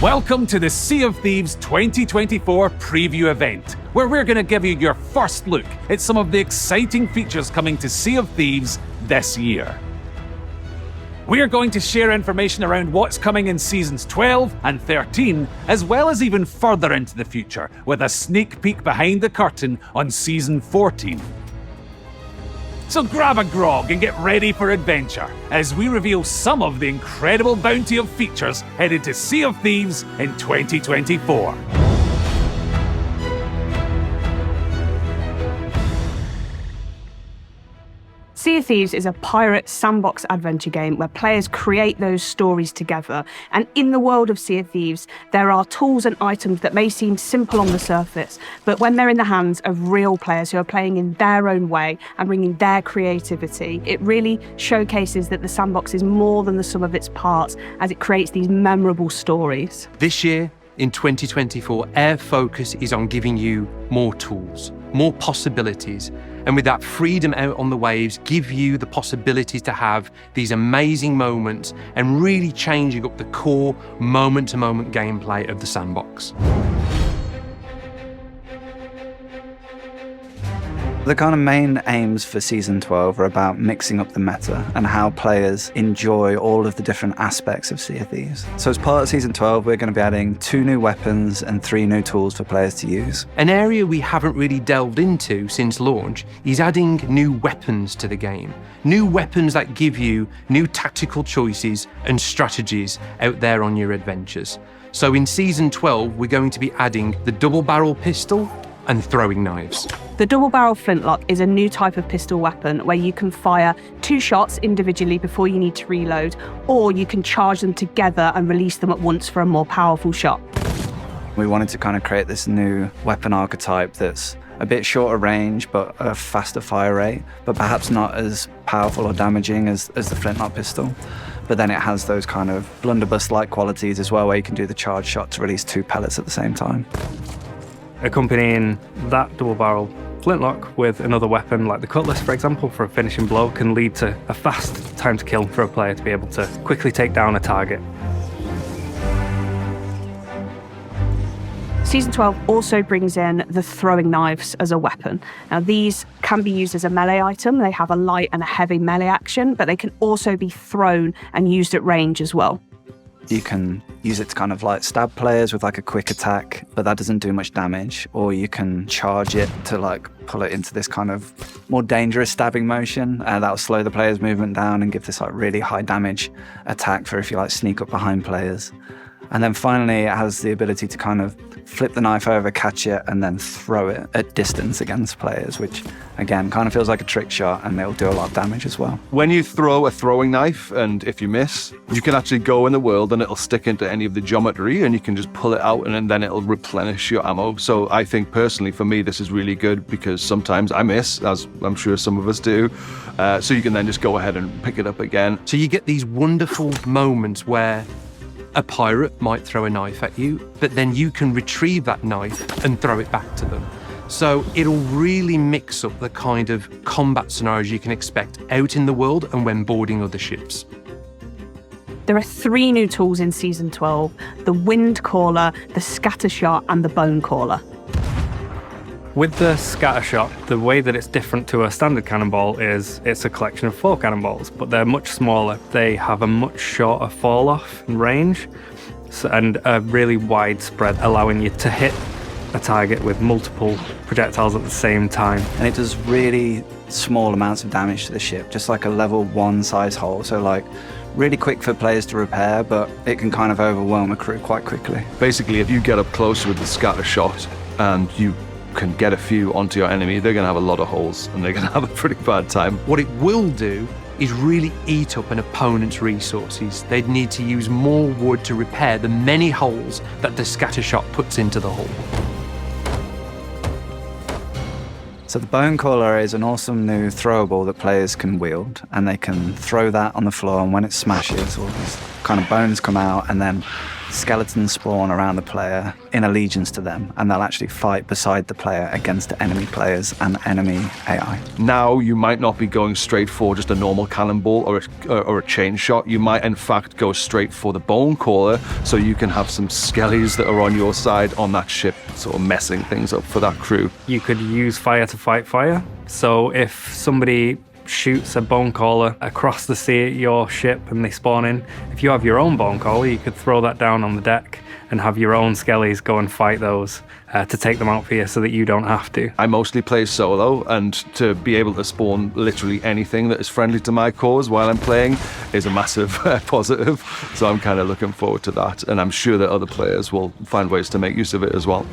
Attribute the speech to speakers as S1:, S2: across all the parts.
S1: Welcome to the Sea of Thieves 2024 preview event, where we're going to give you your first look at some of the exciting features coming to Sea of Thieves this year. We're going to share information around what's coming in Seasons 12 and 13, as well as even further into the future, with a sneak peek behind the curtain on Season 14. So grab a grog and get ready for adventure as we reveal some of the incredible bounty of features headed to Sea of Thieves in 2024.
S2: Sea of Thieves is a pirate sandbox adventure game where players create those stories together. And in the world of Sea of Thieves, there are tools and items that may seem simple on the surface, but when they're in the hands of real players who are playing in their own way and bringing their creativity, it really showcases that the sandbox is more than the sum of its parts as it creates these memorable stories.
S3: This year, in 2024, our focus is on giving you more tools, more possibilities, and with that freedom out on the waves, give you the possibilities to have these amazing moments and really changing up the core moment-to-moment gameplay of the sandbox.
S4: The kind of main aims for Season 12 are about mixing up the meta and how players enjoy all of the different aspects of Sea of Thieves. So as part of Season 12, we're going to be adding 2 new weapons and 3 new tools for players to use.
S3: An area we haven't really delved into since launch is adding new weapons to the game. New weapons that give you new tactical choices and strategies out there on your adventures. So in Season 12, we're going to be adding the double-barrel pistol and throwing knives.
S2: The double-barrel flintlock is a new type of pistol weapon where you can fire 2 shots individually before you need to reload, or you can charge them together and release them at once for a more powerful shot.
S4: We wanted to kind of create this new weapon archetype that's a bit shorter range, but a faster fire rate, but perhaps not as powerful or damaging as the flintlock pistol. But then it has those kind of blunderbuss-like qualities as well, where you can do the charge shot to release 2 pellets at the same time.
S5: Accompanying that double-barrel flintlock with another weapon like the cutlass, for example, for a finishing blow can lead to a fast time to kill for a player to be able to quickly take down a target.
S2: Season 12 also brings in the throwing knives as a weapon. Now, these can be used as a melee item. They have a light and a heavy melee action, but they can also be thrown and used at range as well.
S4: You can use it to kind of like stab players with like a quick attack, but that doesn't do much damage. Or you can charge it to like pull it into this kind of more dangerous stabbing motion. That'll slow the player's movement down and give this like really high damage attack for if you like sneak up behind players. And then finally, it has the ability to kind of flip the knife over, catch it, and then throw it at distance against players, which, again, kind of feels like a trick shot, and it'll do a lot of damage as well.
S6: When you throw a throwing knife, and if you miss, you can actually go in the world and it'll stick into any of the geometry, and you can just pull it out, and then it'll replenish your ammo. So I think, personally, for me, this is really good, because sometimes I miss, as I'm sure some of us do, so you can then just go ahead and pick it up again.
S3: So you get these wonderful moments where a pirate might throw a knife at you, but then you can retrieve that knife and throw it back to them. So it'll really mix up the kind of combat scenarios you can expect out in the world and when boarding other ships.
S2: There are 3 new tools in Season 12, the Wind Caller, the Scatter Shot, and the Bone Caller.
S5: With the scatter shot, the way that it's different to a standard cannonball is it's a collection of 4 cannonballs, but they're much smaller. They have a much shorter fall-off range and a really wide spread, allowing you to hit a target with multiple projectiles at the same time.
S4: And it does really small amounts of damage to the ship, just like a level 1 size hole. So like really quick for players to repair, but it can kind of overwhelm a crew quite quickly.
S6: Basically, if you get up close with the scatter shot and you can get a few onto your enemy, they're going to have a lot of holes and they're going to have a pretty bad time.
S3: What it will do is really eat up an opponent's resources. They'd need to use more wood to repair the many holes that the scatter shot puts into the hull.
S4: So the Bone Caller is an awesome new throwable that players can wield, and they can throw that on the floor, and when it smashes, all these kind of bones come out, and then skeletons spawn around the player in allegiance to them, and they'll actually fight beside the player against enemy players and enemy AI.
S6: Now you might not be going straight for just a normal cannonball or a chain shot. You might in fact go straight for the bone caller, so you can have some skellies that are on your side on that ship, sort of messing things up for that crew.
S5: You could use fire to fight fire. So if somebody shoots a bone caller across the sea at your ship and they spawn in, if you have your own bone caller, you could throw that down on the deck and have your own skellies go and fight those to take them out for you so that you don't have to.
S6: I mostly play solo, and to be able to spawn literally anything that is friendly to my cause while I'm playing is a massive positive. So I'm kind of looking forward to that, and I'm sure that other players will find ways to make use of it as well.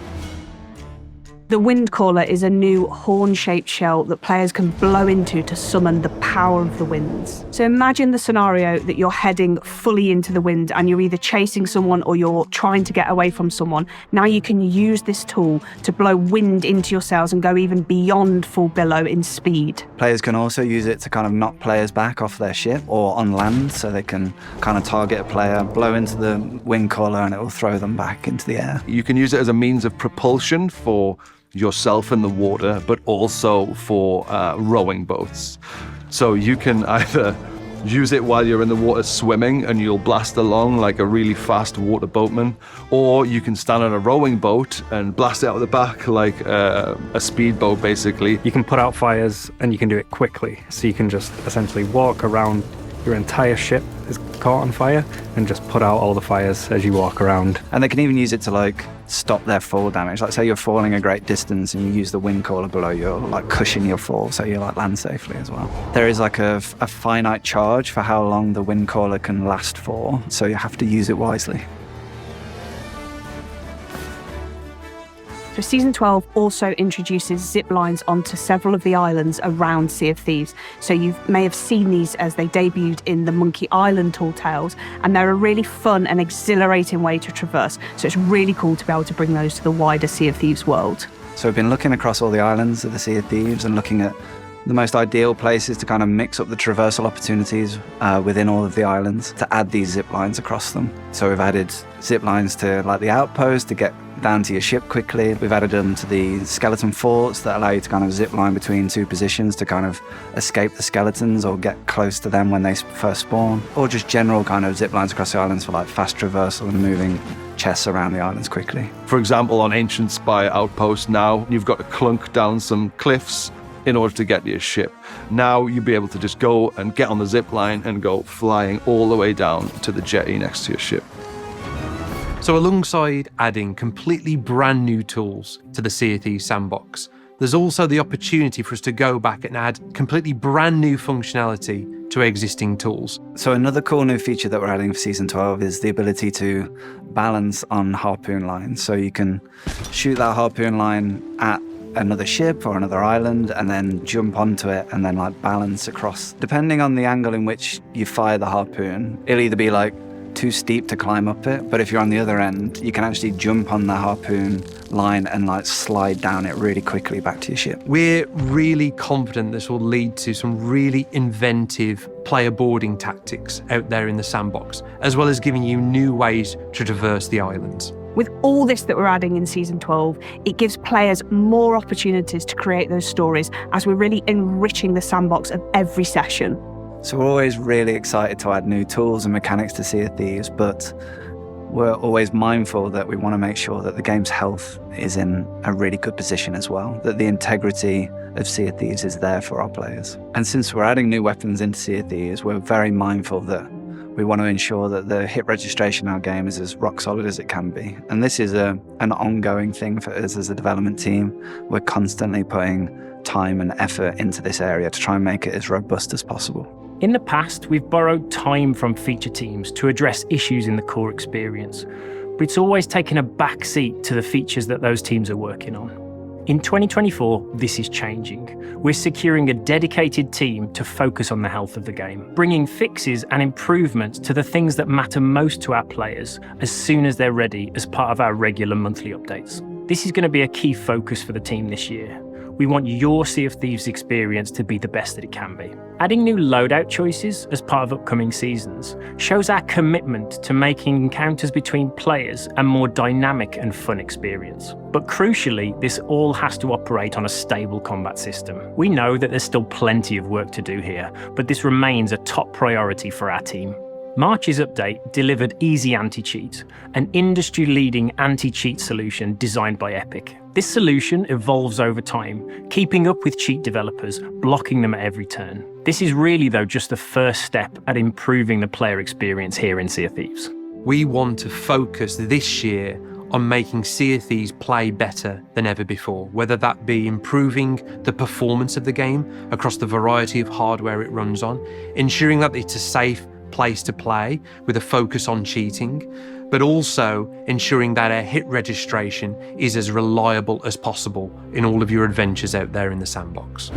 S2: The Wind Caller is a new horn-shaped shell that players can blow into to summon the power of the winds. So imagine the scenario that you're heading fully into the wind and you're either chasing someone or you're trying to get away from someone. Now you can use this tool to blow wind into your sails and go even beyond full billow in speed.
S4: Players can also use it to kind of knock players back off their ship or on land, so they can kind of target a player, blow into the Wind Caller, and it will throw them back into the air.
S6: You can use it as a means of propulsion for yourself in the water, but also for rowing boats. So you can either use it while you're in the water swimming and you'll blast along like a really fast water boatman, or you can stand on a rowing boat and blast it out the back like a speedboat, basically.
S5: You can put out fires and you can do it quickly. So you can just essentially walk around, your entire ship is caught on fire, and just put out all the fires as you walk around.
S4: And they can even use it to like stop their fall damage. Like say you're falling a great distance and you use the Wind Caller below you, like cushion your fall so you like land safely as well. There is like a finite charge for how long the Wind Caller can last for, so you have to use it wisely.
S2: So Season 12 also introduces zip lines onto several of the islands around Sea of Thieves. So you may have seen these as they debuted in the Monkey Island Tall Tales, and they're a really fun and exhilarating way to traverse. So it's really cool to be able to bring those to the wider Sea of Thieves world.
S4: So we've been looking across all the islands of the Sea of Thieves and looking at the most ideal places to kind of mix up the traversal opportunities within all of the islands to add these zip lines across them. So we've added zip lines to like the outpost to get down to your ship quickly. We've added them to the skeleton forts that allow you to kind of zip line between two positions to kind of escape the skeletons or get close to them when they first spawn, or just general kind of zip lines across the islands for like fast traversal and moving chests around the islands quickly.
S6: For example, on Ancient Spire Outpost now, you've got to clunk down some cliffs in order to get to your ship. Now you'll be able to just go and get on the zip line and go flying all the way down to the jetty next to your ship.
S3: So alongside adding completely brand new tools to the Sea of Thieves sandbox, there's also the opportunity for us to go back and add completely brand new functionality to existing tools.
S4: So another cool new feature that we're adding for Season 12 is the ability to balance on harpoon lines. So you can shoot that harpoon line at another ship or another island and then jump onto it and then like balance across. Depending on the angle in which you fire the harpoon, it'll either be like too steep to climb up it, but if you're on the other end, you can actually jump on the harpoon line and like slide down it really quickly back to your ship.
S3: We're really confident this will lead to some really inventive player boarding tactics out there in the sandbox, as well as giving you new ways to traverse the islands.
S2: With all this that we're adding in Season 12, it gives players more opportunities to create those stories as we're really enriching the sandbox of every session.
S4: So we're always really excited to add new tools and mechanics to Sea of Thieves, but we're always mindful that we want to make sure that the game's health is in a really good position as well, that the integrity of Sea of Thieves is there for our players. And since we're adding new weapons into Sea of Thieves, we're very mindful that we want to ensure that the hit registration in our game is as rock solid as it can be. And this is an ongoing thing for us as a development team. We're constantly putting time and effort into this area to try and make it as robust as possible.
S7: In the past, we've borrowed time from feature teams to address issues in the core experience, but it's always taken a back seat to the features that those teams are working on. In 2024, this is changing. We're securing a dedicated team to focus on the health of the game, bringing fixes and improvements to the things that matter most to our players as soon as they're ready as part of our regular monthly updates. This is going to be a key focus for the team this year. We want your Sea of Thieves experience to be the best that it can be. Adding new loadout choices as part of upcoming seasons shows our commitment to making encounters between players a more dynamic and fun experience. But crucially, this all has to operate on a stable combat system. We know that there's still plenty of work to do here, but this remains a top priority for our team. March's update delivered Easy Anti-Cheat, an industry-leading anti-cheat solution designed by Epic. This solution evolves over time, keeping up with cheat developers, blocking them at every turn. This is really, though, just the first step at improving the player experience here in Sea of Thieves.
S3: We want to focus this year on making Sea of Thieves play better than ever before, whether that be improving the performance of the game across the variety of hardware it runs on, ensuring that it's a safe place to play with a focus on cheating, but also ensuring that our hit registration is as reliable as possible in all of your adventures out there in the sandbox.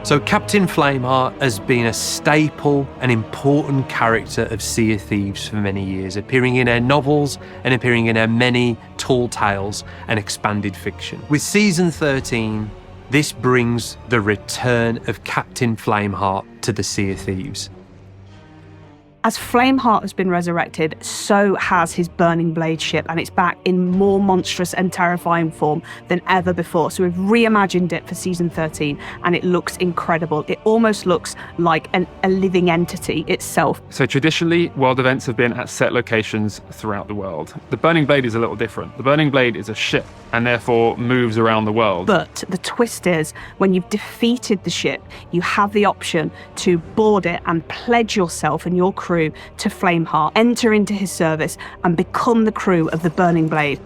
S3: So Captain Flameheart has been a staple and important character of Sea of Thieves for many years, appearing in our novels and appearing in our many tall tales and expanded fiction. With Season 13, this brings the return of Captain Flameheart to the Sea of Thieves.
S2: As Flameheart has been resurrected, so has his Burning Blade ship, and it's back in more monstrous and terrifying form than ever before. So we've reimagined it for Season 13, and it looks incredible. It almost looks like a living entity itself.
S8: So traditionally, world events have been at set locations throughout the world. The Burning Blade is a little different. The Burning Blade is a ship, and therefore moves around the world.
S2: But the twist is, when you've defeated the ship, you have the option to board it and pledge yourself and your crew to Flameheart, enter into his service and become the crew of the Burning Blade,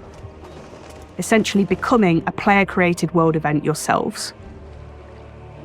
S2: essentially becoming a player-created world event yourselves.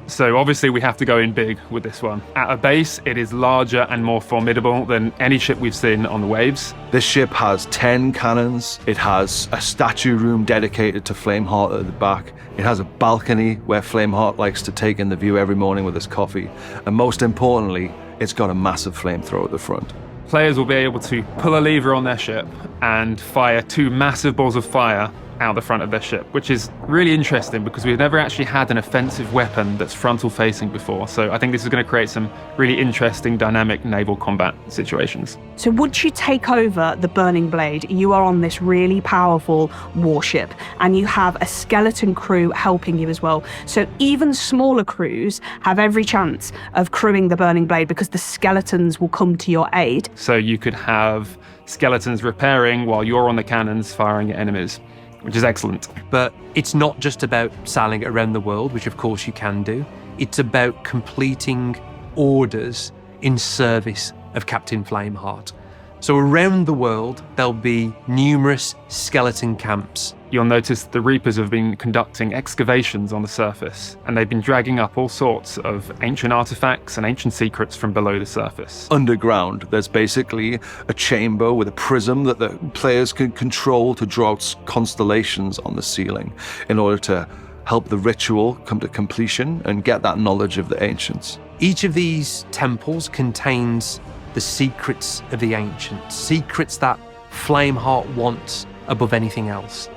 S8: So obviously we have to go in big with this one. At a base, it is larger and more formidable than any ship we've seen on the waves.
S6: This ship has 10 cannons. It has a statue room dedicated to Flameheart at the back. It has a balcony where Flameheart likes to take in the view every morning with his coffee. And most importantly, it's got a massive flamethrower at the front.
S8: Players will be able to pull a lever on their ship and fire 2 massive balls of fire out the front of their ship, which is really interesting because we've never actually had an offensive weapon that's frontal facing before. So I think this is going to create some really interesting dynamic naval combat situations.
S2: So once you take over the Burning Blade, you are on this really powerful warship, and you have a skeleton crew helping you as well. So even smaller crews have every chance of crewing the Burning Blade because the skeletons will come to your aid.
S8: So you could have skeletons repairing while you're on the cannons firing at enemies, which is excellent.
S3: But it's not just about sailing it around the world, which of course you can do. It's about completing orders in service of Captain Flameheart. So around the world, there'll be numerous skeleton camps.
S8: You'll notice the Reapers have been conducting excavations on the surface, and they've been dragging up all sorts of ancient artifacts and ancient secrets from below the surface.
S6: Underground, there's basically a chamber with a prism that the players can control to draw out constellations on the ceiling in order to help the ritual come to completion and get that knowledge of the ancients.
S3: Each of these temples contains the secrets of the ancients, secrets that Flameheart wants above anything else.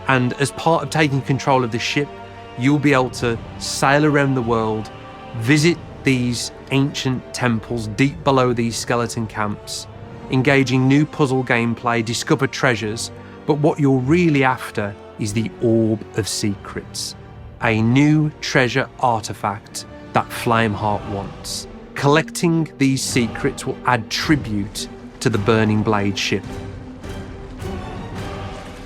S3: And as part of taking control of the ship, you'll be able to sail around the world, visit these ancient temples deep below these skeleton camps, engaging new puzzle gameplay, discover treasures, but what you're really after is the Orb of Secrets, a new treasure artifact that Flameheart wants. Collecting these secrets will add tribute to the Burning Blade ship.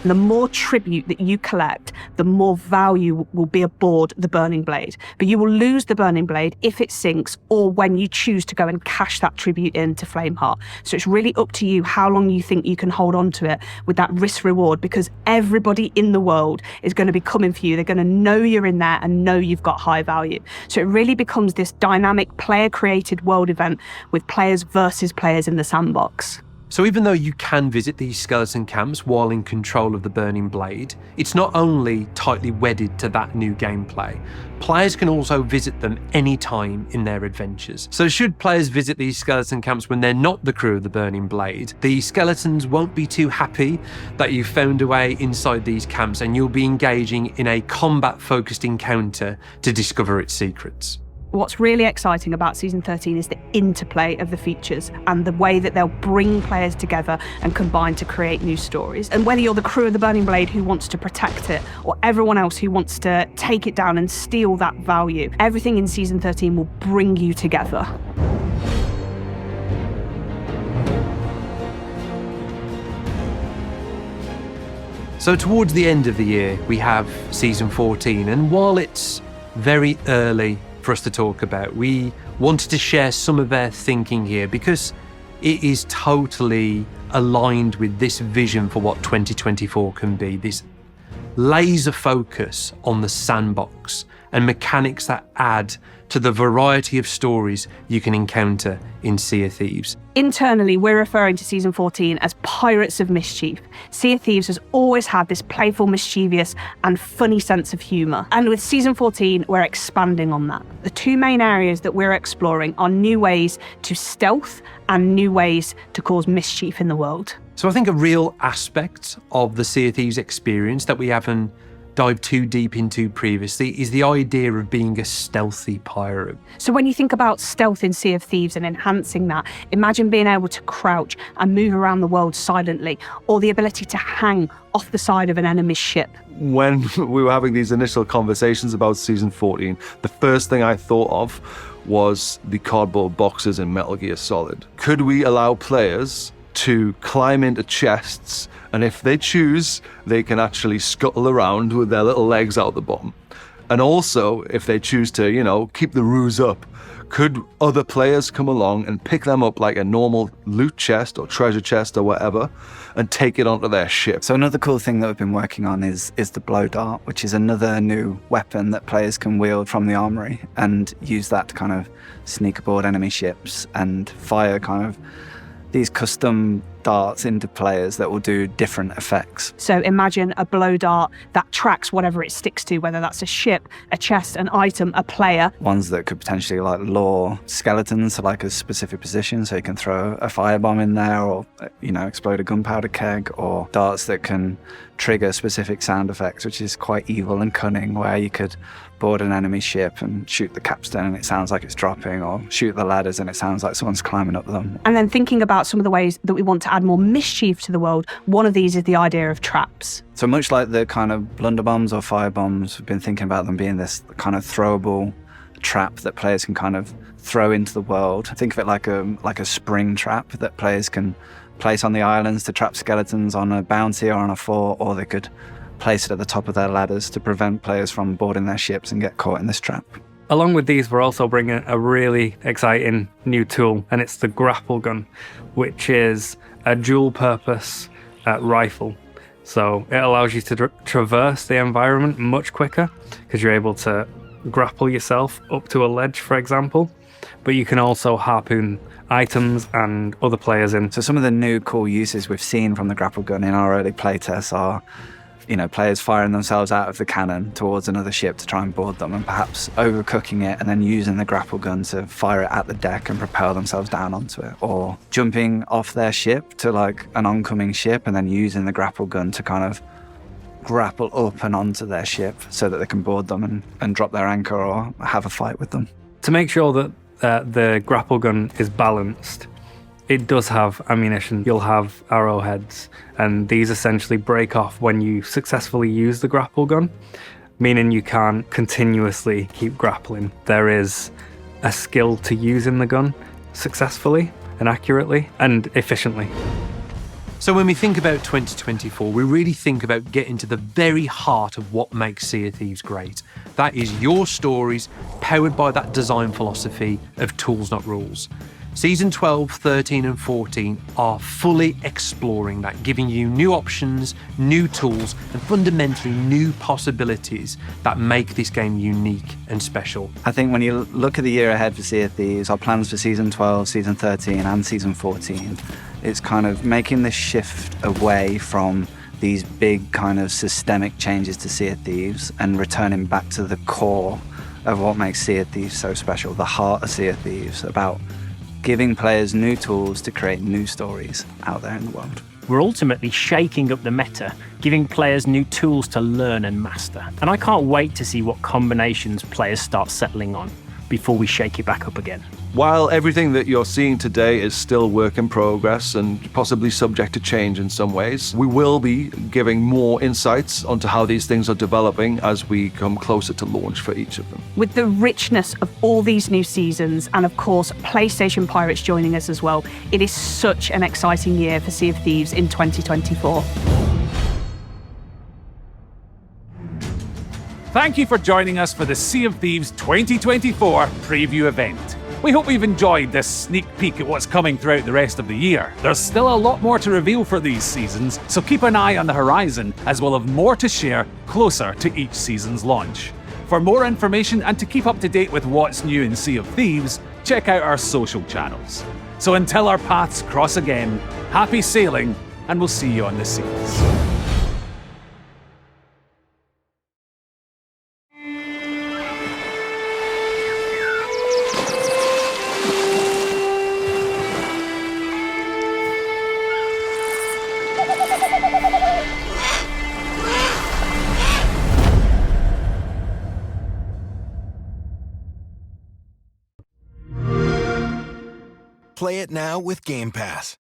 S2: The more tribute that you collect, the more value will be aboard the Burning Blade. But you will lose the Burning Blade if it sinks or when you choose to go and cash that tribute into Flameheart. So it's really up to you how long you think you can hold on to it with that risk reward, because everybody in the world is going to be coming for you. They're going to know you're in there and know you've got high value. So it really becomes this dynamic player-created world event with players versus players in the sandbox.
S3: So even though you can visit these skeleton camps while in control of the Burning Blade, it's not only tightly wedded to that new gameplay, players can also visit them anytime in their adventures. So should players visit these skeleton camps when they're not the crew of the Burning Blade, the skeletons won't be too happy that you've found a way inside these camps, and you'll be engaging in a combat-focused encounter to discover its secrets.
S2: What's really exciting about Season 13 is the interplay of the features and the way that they'll bring players together and combine to create new stories. And whether you're the crew of the Burning Blade who wants to protect it, or everyone else who wants to take it down and steal that value, everything in Season 13 will bring you together.
S3: So towards the end of the year, we have Season 14, and while it's very early for us to talk about, we wanted to share some of their thinking here because it is totally aligned with this vision for what 2024 can be, this laser focus on the sandbox and mechanics that add to the variety of stories you can encounter in Sea of Thieves.
S2: Internally, we're referring to Season 14 as Pirates of Mischief. Sea of Thieves has always had this playful, mischievous, and funny sense of humour. And with Season 14, we're expanding on that. The two main areas that we're exploring are new ways to stealth and new ways to cause mischief in the world.
S3: So I think a real aspect of the Sea of Thieves experience that we haven't dived too deep into previously is the idea of being a stealthy pirate.
S2: So when you think about stealth in Sea of Thieves and enhancing that, imagine being able to crouch and move around the world silently, or the ability to hang off the side of an enemy's ship.
S6: When we were having these initial conversations about Season 14, the first thing I thought of was the cardboard boxes in Metal Gear Solid. Could we allow players to climb into chests, and if they choose, they can actually scuttle around with their little legs out the bottom? And also, if they choose to, keep the ruse up, could other players come along and pick them up like a normal loot chest or treasure chest or whatever and take it onto their ship?
S4: So another cool thing that we've been working on is the blow dart, which is another new weapon that players can wield from the armory and use that to kind of sneak aboard enemy ships and fire kind of these custom darts into players that will do different effects.
S2: So imagine a blow dart that tracks whatever it sticks to, whether that's a ship, a chest, an item, a player.
S4: Ones that could potentially lure skeletons to a specific position, so you can throw a firebomb in there, or explode a gunpowder keg, or darts that can trigger specific sound effects, which is quite evil and cunning, where you could board an enemy ship and shoot the capstan and it sounds like it's dropping, or shoot the ladders and it sounds like someone's climbing up them.
S2: And then thinking about some of the ways that we want to add more mischief to the world, one of these is the idea of traps.
S4: So much like the kind of blunderbombs or firebombs, we've been thinking about them being this kind of throwable trap that players can kind of throw into the world. Think of it like a spring trap that players can place on the islands to trap skeletons on a bounty or on a fort, or they could place it at the top of their ladders to prevent players from boarding their ships and get caught in this trap.
S5: Along with these, we're also bringing a really exciting new tool, and it's the grapple gun, which is a dual-purpose rifle. So it allows you to traverse the environment much quicker because you're able to grapple yourself up to a ledge, for example, but you can also harpoon items and other players in.
S4: So some of the new cool uses we've seen from the grapple gun in our early playtests are players firing themselves out of the cannon towards another ship to try and board them, and perhaps overcooking it and then using the grapple gun to fire it at the deck and propel themselves down onto it, or jumping off their ship to an oncoming ship and then using the grapple gun to kind of grapple up and onto their ship so that they can board them and drop their anchor or have a fight with them.
S5: To make sure that the grapple gun is balanced, it does have ammunition. You'll have arrowheads, and these essentially break off when you successfully use the grapple gun, meaning you can't continuously keep grappling. There is a skill to using the gun successfully and accurately and efficiently.
S3: So when we think about 2024, we really think about getting to the very heart of what makes Sea of Thieves great. That is your stories, powered by that design philosophy of tools, not rules. Season 12, 13 and 14 are fully exploring that, giving you new options, new tools, and fundamentally new possibilities that make this game unique and special.
S4: I think when you look at the year ahead for Sea of Thieves, our plans for Season 12, Season 13 and Season 14, it's kind of making this shift away from these big kind of systemic changes to Sea of Thieves and returning back to the core of what makes Sea of Thieves so special, the heart of Sea of Thieves, about giving players new tools to create new stories out there in the world.
S7: We're ultimately shaking up the meta, giving players new tools to learn and master. And I can't wait to see what combinations players start settling on before we shake it back up again.
S6: While everything that you're seeing today is still work in progress and possibly subject to change in some ways, we will be giving more insights onto how these things are developing as we come closer to launch for each of them.
S2: With the richness of all these new seasons, and of course PlayStation Pirates joining us as well, it is such an exciting year for Sea of Thieves in 2024.
S1: Thank you for joining us for the Sea of Thieves 2024 preview event. We hope you've enjoyed this sneak peek at what's coming throughout the rest of the year. There's still a lot more to reveal for these seasons, so keep an eye on the horizon as we'll have more to share closer to each season's launch. For more information and to keep up to date with what's new in Sea of Thieves, check out our social channels. So until our paths cross again, happy sailing, and we'll see you on the seas.
S9: Play it now with Game Pass.